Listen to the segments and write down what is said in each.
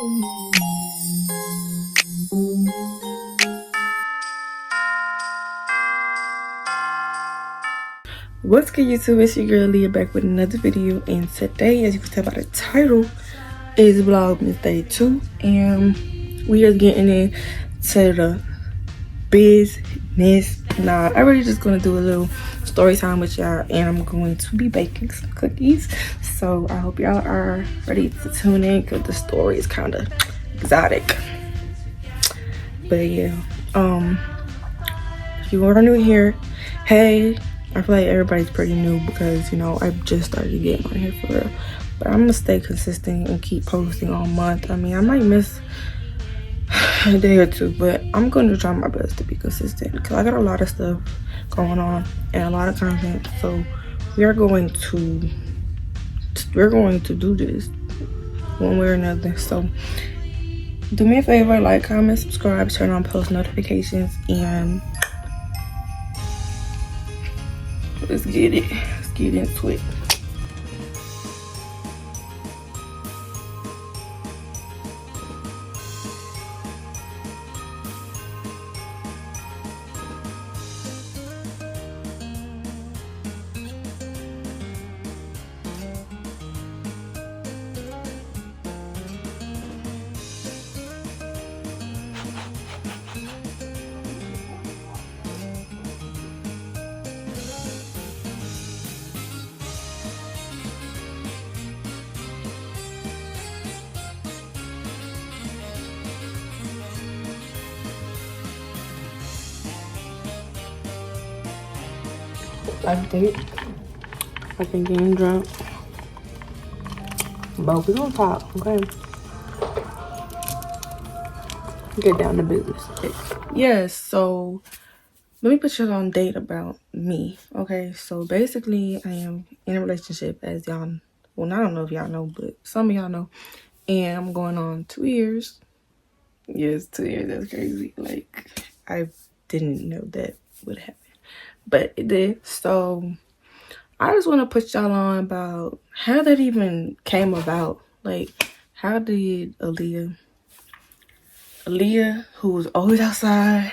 What's good, YouTube? It's your girl Leah back with another video, and today, as you can tell by the title, is Vlogmas Day 2, and we are getting into the business. Nah, I'm really just gonna do a little story time with y'all, and I'm going to be baking some cookies. So I hope y'all are ready to tune in because the story is kind of exotic. But yeah, if you are new here, hey. I feel like everybody's pretty new because, you know, I just started getting on here for real. But I'm gonna stay consistent and keep posting all month. I mean, I might miss a day or two, but I'm gonna try my best to be consistent because I got a lot of stuff going on and a lot of content. So we're going to do this one way or another. So do me a favor, like, comment, subscribe, turn on post notifications, and let's get it. Let's get into it. I think I've been getting drunk, but we're gonna talk, okay? Get down to business. Yes, so let me put you on date about me, okay? So basically, I am in a relationship, as y'all, well, I don't know if y'all know, but some of y'all know, and I'm going on 2 years. Yes, 2 years. That's crazy. Like, I didn't know that would happen, but it did. So I just want to put y'all on about how that even came about. Like, how did Aaliyah, who was always outside,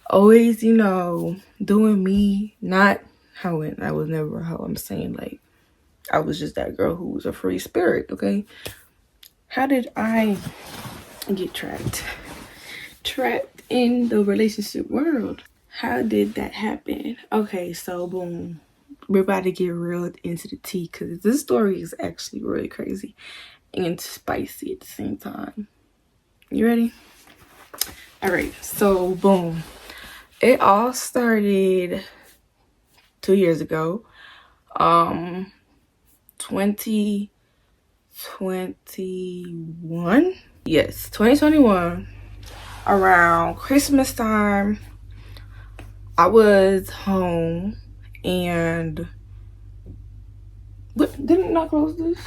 always, you know, doing me, not hoeing. I was never a hoe. I'm saying, like, I was just that girl who was a free spirit, okay? How did I get trapped in the relationship world? How did that happen? Okay, so boom. We're about to get real into the tea because this story is actually really crazy and spicy at the same time. You ready? All right, so boom. It all started 2 years ago. 2021? Yes, 2021. Around Christmas time, I was home. And what, didn't not close this?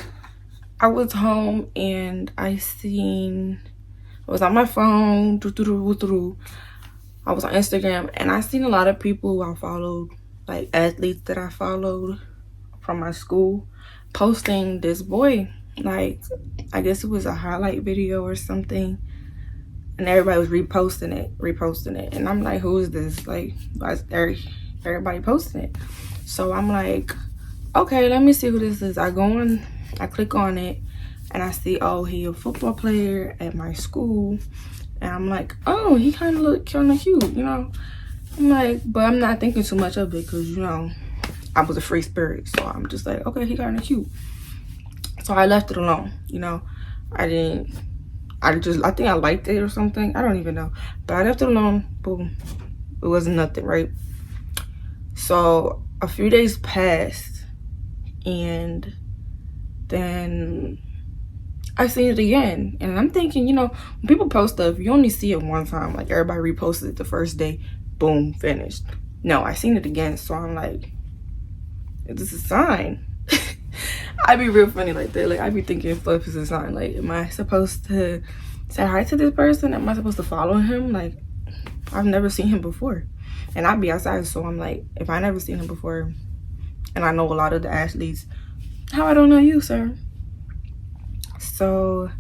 I was home and I was on my phone, I was on Instagram, and I seen a lot of people who I followed, like athletes that I followed from my school, posting this boy. Like, I guess it was a highlight video or something, and everybody was reposting it, and I'm like, who is this? Like, why is everybody posting it? So I'm like, okay, let me see who this is. I click on it, and I see, oh, he a football player at my school. And I'm like, oh, he kind of look kind of cute, you know? I'm like, but I'm not thinking too much of it because, you know, I was a free spirit. So I'm just like, okay, he kind of cute. So I left it alone, you know? I think I liked it or something. I don't even know. But I left it alone. Boom. It wasn't nothing, right? So a few days passed, and then I seen it again. And I'm thinking, you know, when people post stuff, you only see it one time. Like, everybody reposted it the first day, boom, finished. No, I seen it again. So I'm like, is this a sign? I be real funny like that. Like, I be thinking stuff is a sign. Like, am I supposed to say hi to this person? Am I supposed to follow him? Like, I've never seen him before. And I be outside, so I'm like, if I never seen him before, and I know a lot of the athletes, how I don't know you, sir? So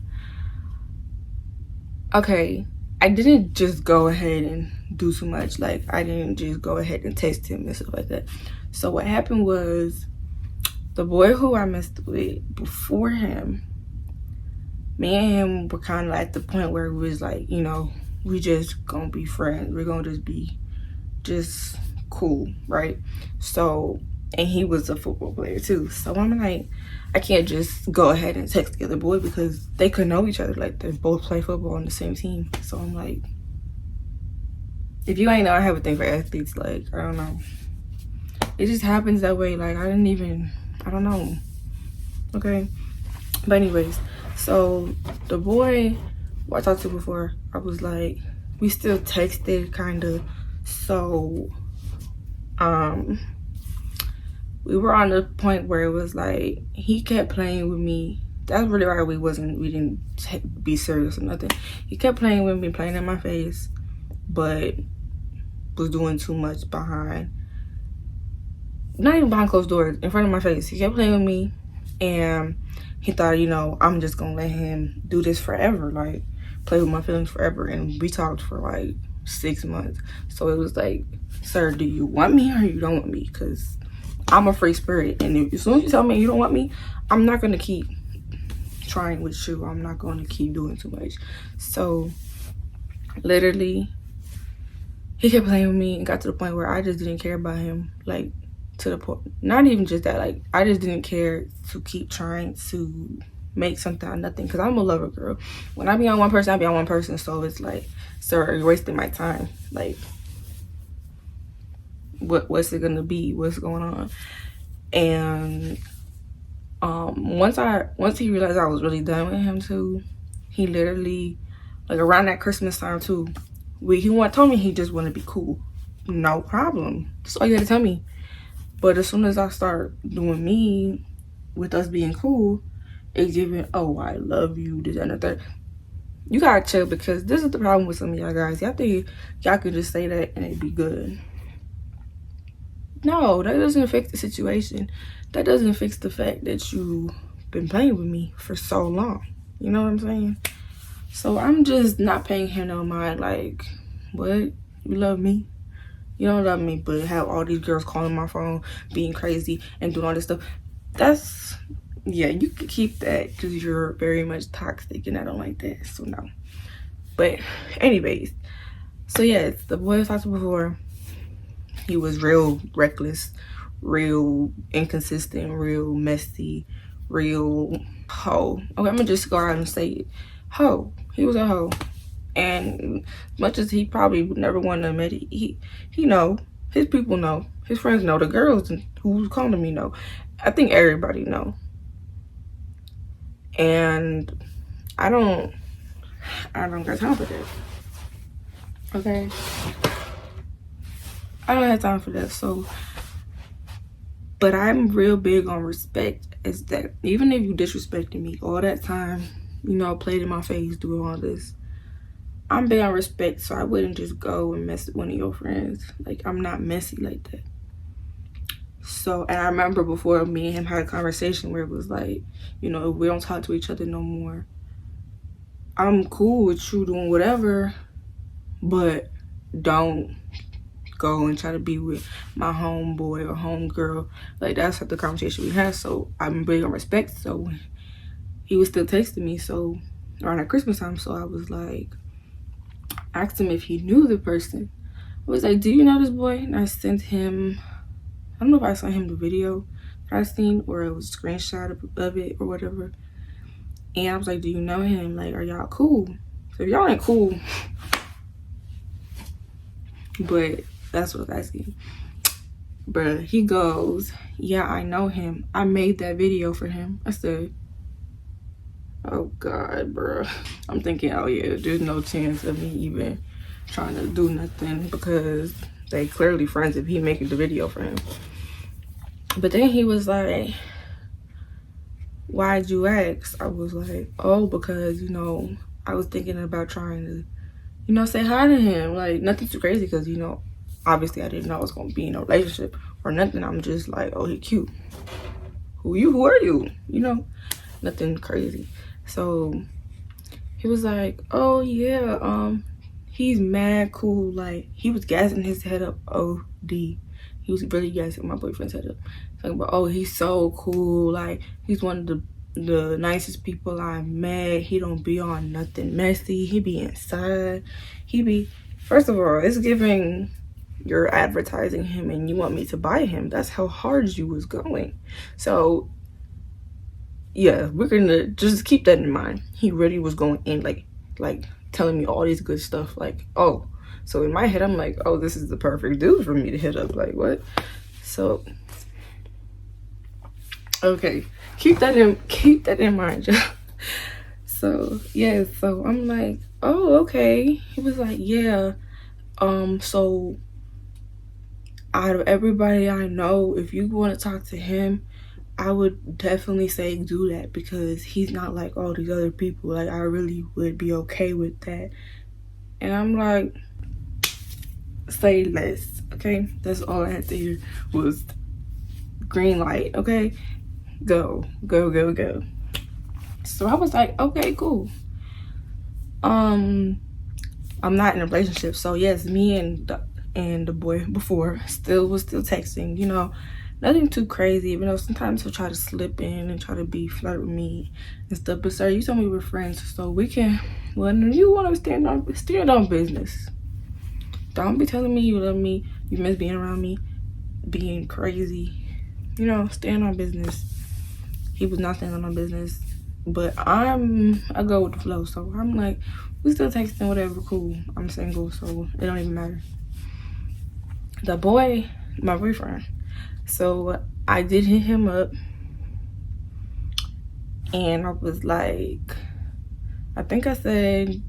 okay, I didn't just go ahead and do too much. Like, I didn't just go ahead and text him and stuff like that. So what happened was, the boy who I messed with before him, me and him were kind of at the point where it was like, you know, we just gonna be friends. We're gonna just be just cool, right? So, and he was a football player too. So I'm like, I can't just go ahead and text the other boy because they could know each other. Like, they both play football on the same team. So I'm like, if you ain't know, I have a thing for athletes. Like, I don't know. It just happens that way. Like, I don't know. Okay. But anyways, so the boy who I talked to before, I was like, we still texted kind of. So we were on the point where it was like, he kept playing with me. That's really why we didn't be serious or nothing. He kept playing with me, playing in my face, but was doing too much behind, not even behind closed doors, in front of my face. He kept playing with me, and he thought, you know, I'm just gonna let him do this forever, like play with my feelings forever. And we talked for like 6 months. So it was like, sir, do you want me or you don't want me? Because I'm a free spirit, and if, as soon as you tell me you don't want me, I'm not gonna keep trying with you. I'm not gonna keep doing too much. So literally, he kept playing with me and got to the point where I just didn't care about him. Like, to the point, not even just that, like, I just didn't care to keep trying to make something out of nothing, because I'm a lover girl. When I be on one person, I be on one person. So it's like, sir, you're wasting my time. Like, what's it gonna be? What's going on? And once he realized I was really done with him too, he literally, like around that Christmas time too, he told me he just want to be cool. No problem. That's all you had to tell me. But as soon as I start doing me with us being cool, it's giving, oh, I love you, this and the third. You gotta chill, because this is the problem with some of y'all guys. Y'all think y'all could just say that and it'd be good. No, that doesn't fix the situation. That doesn't fix the fact that you've been playing with me for so long. You know what I'm saying? So I'm just not paying him no mind. Like, what? You love me? You don't love me, but have all these girls calling my phone, being crazy, and doing all this stuff. That's, yeah, you can keep that, because you're very much toxic, and I don't like that, so no. But anyways, so yes, the boy I talked to before, he was real reckless, real inconsistent, real messy, real hoe. Okay, I'm gonna just go out and say it. Hoe. He was a hoe. And much as he probably would never want to admit it, he know, his people know, his friends know, the girls who's calling me know. I think everybody know. And I don't got time for that. Okay? I don't have time for that. So, but I'm real big on respect, is that even if you disrespected me all that time, you know, played in my face, doing all this, I'm big on respect, so I wouldn't just go and mess with one of your friends. Like, I'm not messy like that. So, and I remember before me and him had a conversation where it was like, you know, if we don't talk to each other no more, I'm cool with you doing whatever, but don't go and try to be with my homeboy or homegirl. Like, that's the conversation we had. So I'm big on respect. So he was still texting me, so around at Christmas time. So I was like, asked him if he knew the person. I was like, do you know this boy? And I sent him, I don't know if I sent him the video that I seen, or it was a screenshot of it or whatever. And I was like, do you know him? Like, are y'all cool? So if y'all ain't cool, but that's what I was asking. Bruh, he goes, yeah, I know him. I made that video for him. I said, oh God, bruh. I'm thinking, oh yeah, there's no chance of me even trying to do nothing, because they clearly friends if he making the video for him. But then he was like, why'd you ask? I was like, oh, because, you know, I was thinking about trying to, you know, say hi to him. Like, nothing too crazy, because, you know, obviously I didn't know I was going to be in a relationship or nothing. I'm just like, oh, he cute. Who are you? You know, nothing crazy. So He was like, oh yeah, he's mad cool. Like, he was gassing his head up OD. He was really gassing my boyfriend's head up. Talking about, oh, he's so cool. Like, he's one of the nicest people I met. He don't be on nothing messy. He be inside. He be, first of all, it's giving you're advertising him and you want me to buy him. That's how hard you was going. So yeah, we're gonna just keep that in mind. He really was going in, like telling me all these good stuff. Like, oh, so in my head I'm like, oh, this is the perfect dude for me to hit up. Like, what? So okay, keep that in mind, y'all. So yeah, so I'm like, oh, okay. He was like, yeah, so out of everybody I know, if you want to talk to him, I would definitely say do that, because he's not like all these other people. Like, I really would be okay with that. And I'm like, say less, okay? That's all I had to hear was green light, okay? Go, go, go, go. So I was like, okay, cool. I'm not in a relationship, so yes, me and the boy before was still texting, you know. Nothing too crazy, even though sometimes he'll try to slip in and try to be flirt with me and stuff. But sir, you told me we're friends, so we can, when you want to stand on business. Don't be telling me you love me, you miss being around me, being crazy. You know, stand on business. He was not standing on business, but I go with the flow. So I'm like, we still texting, whatever, cool. I'm single, so it don't even matter. The boy, my boyfriend. So I did hit him up, and I was like, I think I said,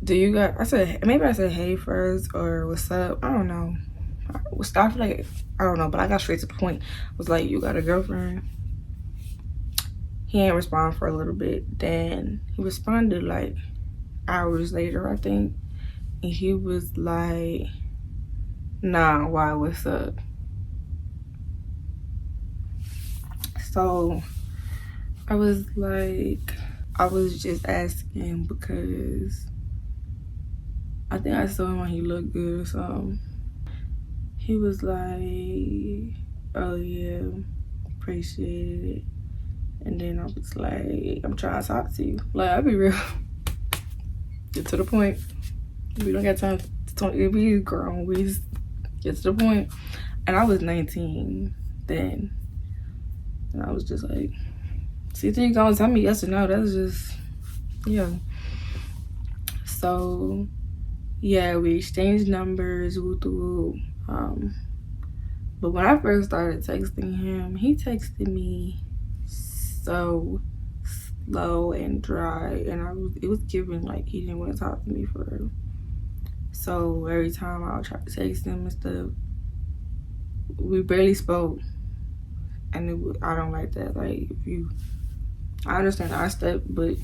maybe I said hey first, or what's up, I don't know. I feel like, I don't know, but I got straight to the point. I was like, you got a girlfriend? He ain't respond for a little bit. Then he responded like hours later, I think, and he was like, nah, why, what's up? So I was like, I was just asking because I think I saw him when he looked good or something. He was like, oh yeah, appreciate it. And then I was like, I'm trying to talk to you. Like, I'll be real. Get to the point. We don't got time to talk. We grown. We just get to the point. And I was 19 then. And I was just like, see, you gonna tell me yes or no. That's just, yeah. So yeah, we exchanged numbers, but when I first started texting him, he texted me so slow and dry, and it was giving like he didn't want to talk to me for real. So every time I would try to text him and stuff, we barely spoke, and I don't like that. Like, I understand I step, but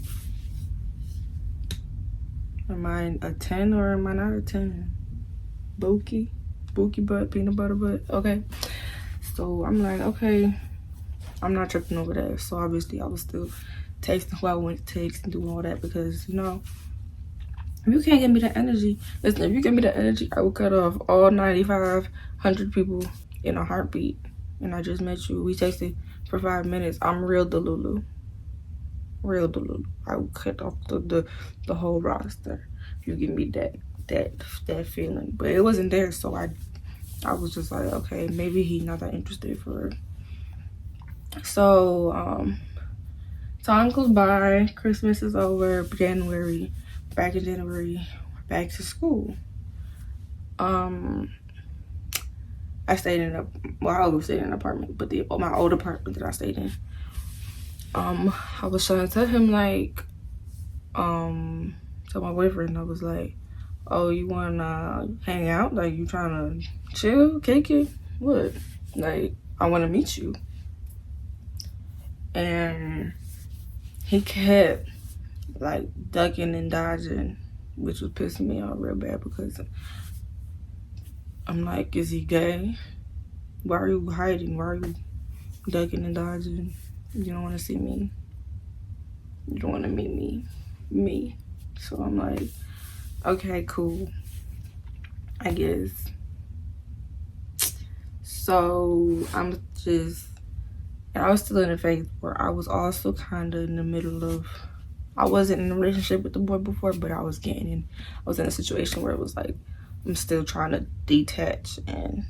am I a 10 or am I not a 10? Bookie butt, peanut butter butt. Okay. So I'm like, okay, I'm not tripping over that. So obviously I was still texting who I wanted to text and doing all that, because, you know, if you can't give me the energy, listen, if you give me the energy, I will cut off all 9,500 people in a heartbeat. And I just met you. We texted for 5 minutes. I'm real Delulu. Real Delulu. I will cut off the whole roster if you give me that feeling. But it wasn't there, so I was just like, okay, maybe he's not that interested for her. So time goes by, Christmas is over, back in January, back to school. I always stayed in an apartment, but my old apartment that I stayed in, I was trying to tell him, like, to my boyfriend, I was like, oh, you wanna hang out? Like, you trying to chill, kick it? What? Like, I want to meet you. And he kept like ducking and dodging, which was pissing me off real bad, because I'm like, is he gay? Why are you hiding? Why are you ducking and dodging? You don't want to see me. You don't want to meet me. So I'm like, okay, cool, I guess. So I was still in a phase where I was also kind of in the middle of, I wasn't in a relationship with the boy before, but I was in a situation where it was like, I'm still trying to detach and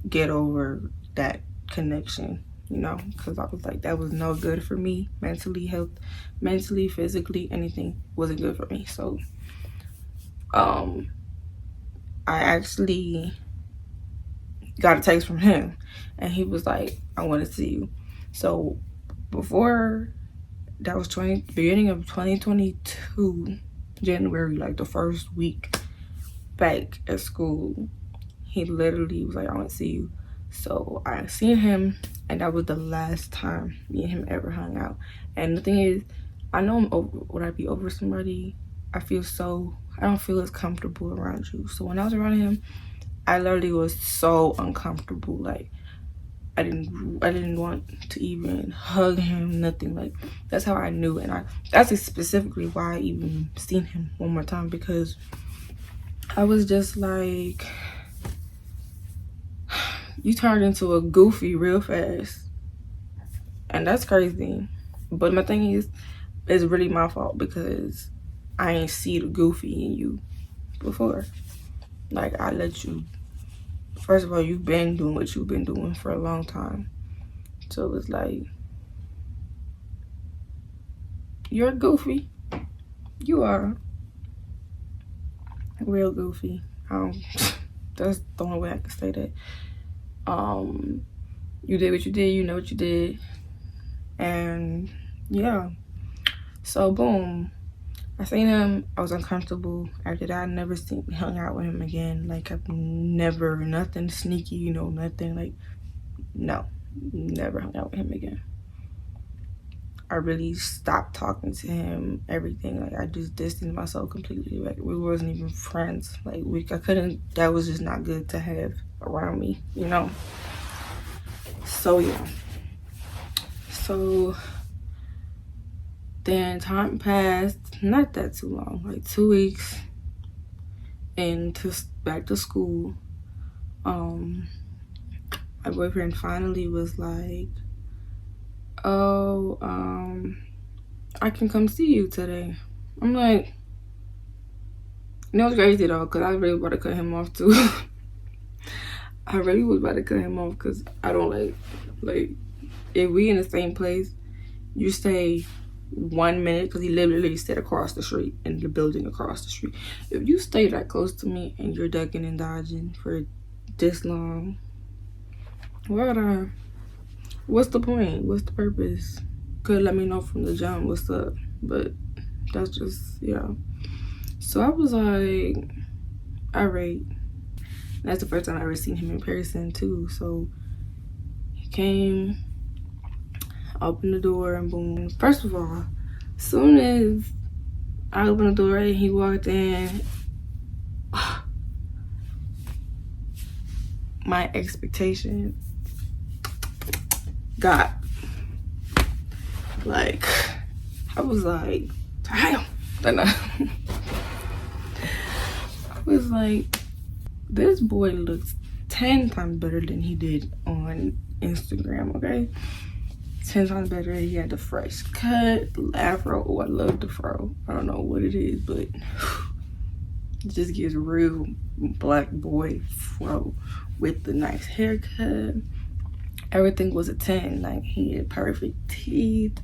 get over that connection, you know, because I was like, that was no good for me mentally, physically, anything wasn't good for me. So I actually got a text from him and he was like, I want to see you. So before, that was beginning of 2022 January, like the first week back at school, he literally was like, I want to see you. So I seen him, and that was the last time me and him ever hung out. And the thing is, I know when I be over somebody, I don't feel as comfortable around you. So when I was around him, I literally was so uncomfortable. Like, I didn't want to even hug him, nothing. Like, that's how I knew. And that's specifically why I even seen him one more time, because I was just like, you turned into a goofy real fast. And that's crazy. But my thing is, it's really my fault because I ain't see the goofy in you before. Like, I let you, first of all, you've been doing what you've been doing for a long time. So it's like, you're goofy. You are real goofy. That's the only way I can say that. You did what you did, you know what you did. And yeah. So boom. I seen him, I was uncomfortable. After that, I never hung out with him again. Like, I've never, nothing sneaky, you know, nothing like, no, never hung out with him again. I really stopped talking to him, everything. Like, I just distanced myself completely. Like, we wasn't even friends. Like, that was just not good to have around me, you know? So, yeah. So, then time passed, not that too long, like 2 weeks, and back to school. My boyfriend finally was like, oh, I can come see you today. I'm like, you know, it's crazy though, because I really was about to cut him off too. I really was about to cut him off because I don't like, if we in the same place, you stay 1 minute, because he literally stayed across the street, in the building across the street. If you stay that close to me and you're ducking and dodging for this long, what's the point? What's the purpose? Could let me know from the jump what's up, but that's just, yeah. So I was like, all right. That's the first time I ever seen him in person too. So he came, opened the door, and boom. First of all, as soon as I opened the door and he walked in, my expectations got, like, I was like, damn. I was like, this boy looks 10 times better than he did on Instagram, okay? 10 times better. He had the fresh cut, the afro. Oh, I love the fro. I don't know what it is, but it just gives real black boy fro with the nice haircut. Everything was a 10. Like, he had perfect teeth,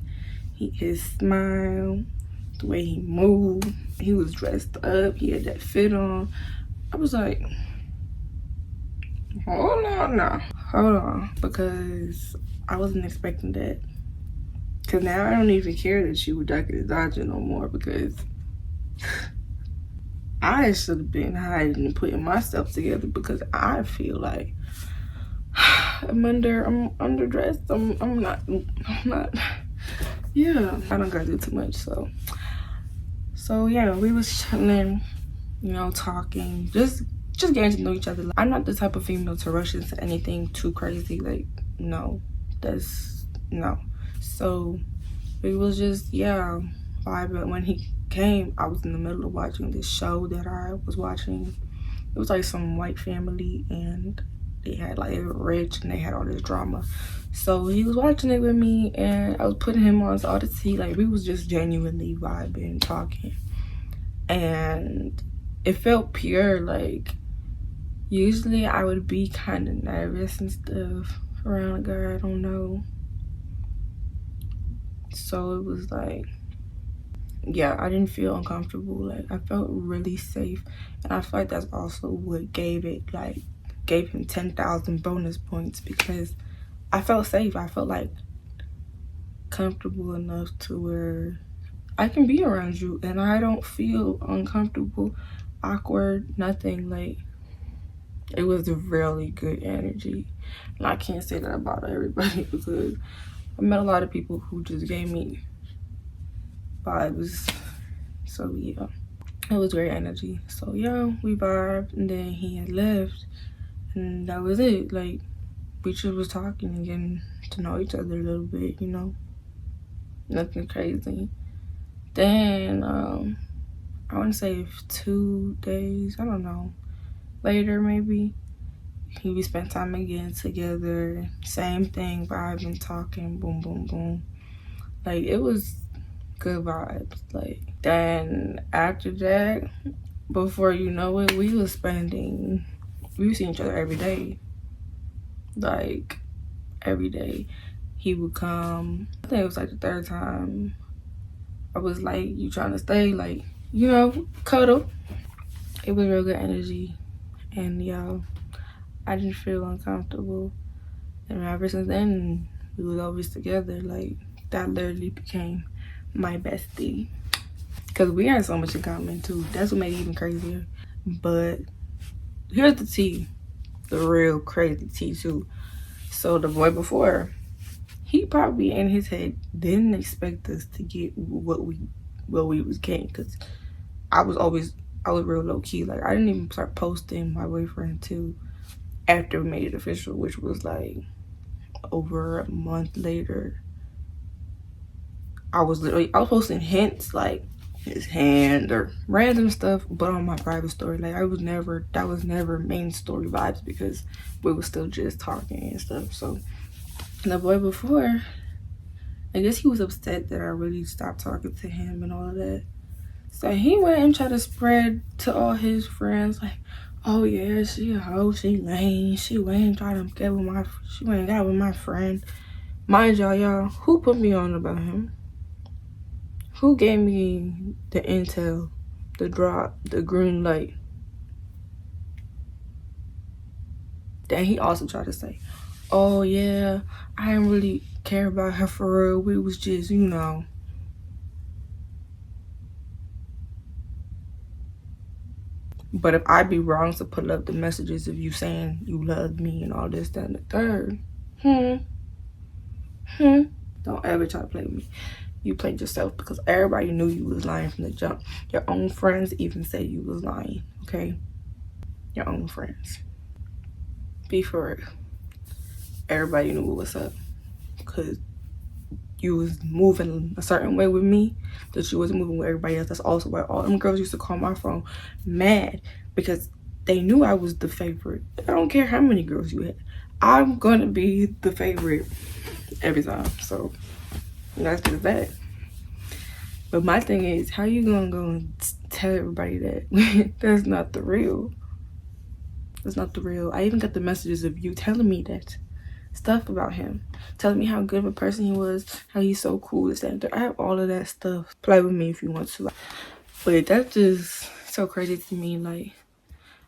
his smile, the way he moved, he was dressed up, he had that fit on. I was like, hold on, because I wasn't expecting that. Because now I don't even care that you were ducking and dodging no more, because I should have been hiding and putting myself together, because I feel like I'm underdressed. I'm not. Yeah, I don't gotta do too much. So yeah, we was chilling, you know, talking, just getting to know each other. I'm not the type of female to rush into anything too crazy. Like, no, no. So we was just, yeah, vibe. But when he came, I was in the middle of watching this show that I was watching. It was like some white family, and they were rich and they had all this drama. So he was watching it with me, and I was putting him on all the tea. Like, we was just genuinely vibing, talking, and it felt pure. Like, usually I would be kind of nervous and stuff around a guy I don't know. So it was like, yeah, I didn't feel uncomfortable. Like, I felt really safe, and I feel like that's also what gave him 10,000 bonus points, because I felt safe. I felt like comfortable enough to where I can be around you and I don't feel uncomfortable, awkward, nothing. Like, it was a really good energy, and I can't say that about everybody because I met a lot of people who just gave me vibes. So yeah, it was great energy. So yeah, we vibed, and then he had left, and that was it. Like, we just was talking and getting to know each other a little bit, you know, nothing crazy. Then I want to say 2 days, I don't know, later maybe, we spent time again together. Same thing, vibing, talking, boom, boom, boom. Like, it was good vibes. Like, then after that, before you know it, we were seeing each other every day. Like, every day. He would come. I think it was like the third time. I was like, you trying to stay? Like, you know, cuddle. It was real good energy. And y'all, I didn't feel uncomfortable. And ever since then, we was always together. Like, that literally became my bestie. Because we had so much in common too. That's what made it even crazier. But here's the tea. The real crazy tea too. So the boy before, he probably in his head didn't expect us to get what we was getting, because I was real low key. Like, I didn't even start posting my boyfriend till after we made it official, which was like over a month later. I was posting hints, like his hand or random stuff, but on my private story. Like, that was never main story vibes, because we were still just talking and stuff. So the boy before, I guess he was upset that I really stopped talking to him and all of that. So he went and tried to spread to all his friends, like, oh yeah, she a hoe, she lame, she went got with my friend. Mind y'all, who put me on about him? Who gave me the intel, the drop, the green light? Then he also tried to say, oh yeah, I didn't really care about her for real. We was just, you know. But if I be wrong to put up the messages of you saying you love me and all this, that, and the third, don't ever try to play with me. You played yourself, because everybody knew you was lying from the jump. Your own friends even said you was lying, okay? Your own friends. Be for real. Everybody knew what was up, because you was moving a certain way with me that you wasn't moving with everybody else. That's also why all them girls used to call my phone mad, because they knew I was the favorite. I don't care how many girls you had. I'm gonna be the favorite every time. So that's just that. But my thing is, how you gonna go and tell everybody that? That's not the real. That's not the real. I even got the messages of you telling me that stuff about him, telling me how good of a person he was, how he's so cool, this, that, and that. I have all of that stuff. Play with me if you want to. But that's just so crazy to me. Like,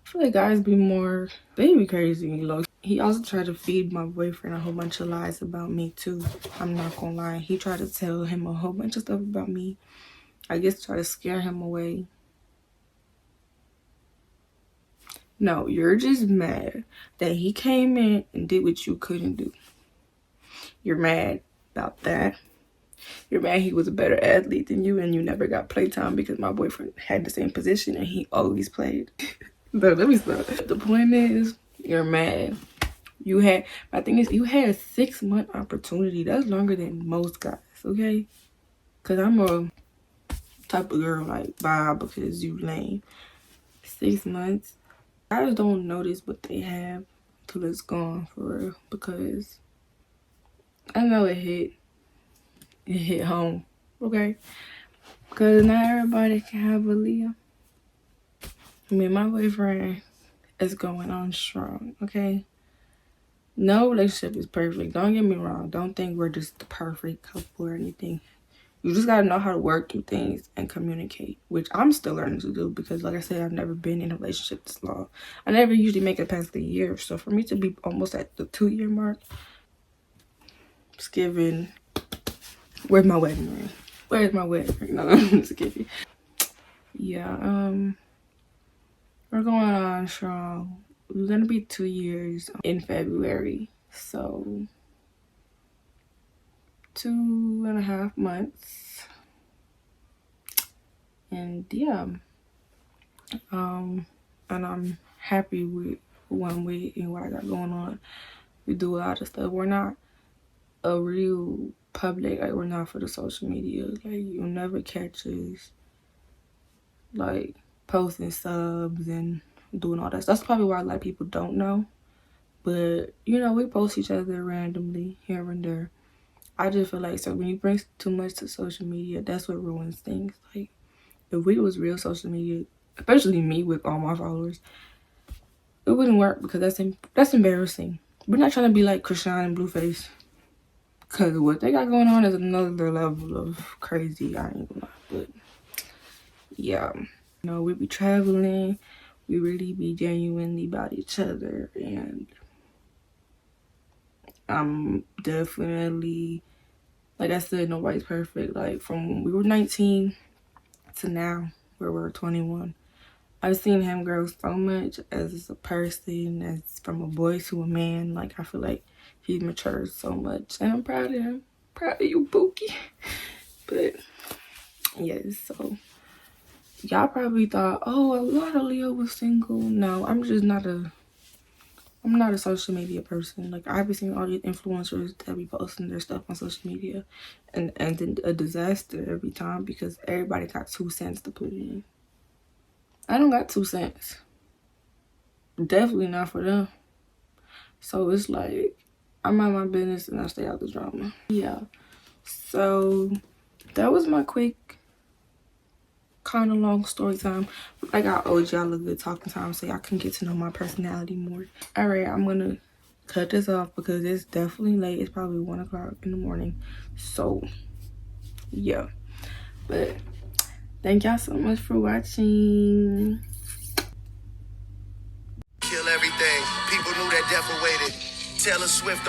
I feel like guys they be crazy, you know. He also tried to feed my boyfriend a whole bunch of lies about me too. I'm not gonna lie. He tried to tell him a whole bunch of stuff about me. I guess try to scare him away. No, you're just mad that he came in and did what you couldn't do. You're mad about that. You're mad he was a better athlete than you and you never got playtime because my boyfriend had the same position and he always played. But let me stop. The point is, you're mad. My thing is, you had a 6-month opportunity. That's longer than most guys, okay? Because I'm a type of girl, like, bye because you lame. 6 months. I just don't notice what they have till it's gone, for real, because I know it hit home, okay? Because not everybody can have a Leo. I mean, my boyfriend is going on strong, okay? No relationship is perfect. Don't get me wrong. Don't think we're just the perfect couple or anything. You just gotta know how to work through things and communicate, which I'm still learning to do because, like I said, I've never been in a relationship this long. I never usually make it past the year. So for me to be almost at the 2-year mark, it's giving. Where's my wedding ring? Where's my wedding ring? No, I'm just kidding. Yeah, we're going on strong. We're gonna be 2 years in February. So 2.5 months. And yeah. And I'm happy with who I'm with and what I got going on. We do a lot of stuff. We're not a real public, like we're not for the social media. Like you'll never catch us like posting subs and doing all that. That's probably why a lot of people don't know. But you know, we post each other randomly here and there. I just feel like, so when you bring too much to social media, that's what ruins things. Like if we was real social media, especially me with all my followers, it wouldn't work because that's embarrassing. We're not trying to be like Krishan and Blueface, because what they got going on is another level of crazy. I ain't gonna lie, but yeah, you know, we be traveling, we really be genuinely about each other, and I'm definitely, like I said, nobody's perfect. Like from when we were 19 to now, where we're 21. I've seen him grow so much as a person, as from a boy to a man. Like, I feel like he's matured so much. And I'm proud of him. Proud of you, Bookie. But, yes, so y'all probably thought, oh, a lot of Leo was single. No, I'm not a social media person. Like, I've been seeing all these influencers that be posting their stuff on social media. And then a disaster every time because everybody got 2 cents to put in. I don't got 2 cents. Definitely not for them. So it's like, I mind my business and I stay out the drama. Yeah. So that was my quick, kind of long story time. Like I owed y'all a good talking time so y'all can get to know my personality more. Alright, I'm gonna cut this off because it's definitely late. It's probably 1 o'clock in the morning. So yeah. But thank y'all so much for watching. Kill everything. People knew that death awaited. Taylor Swift.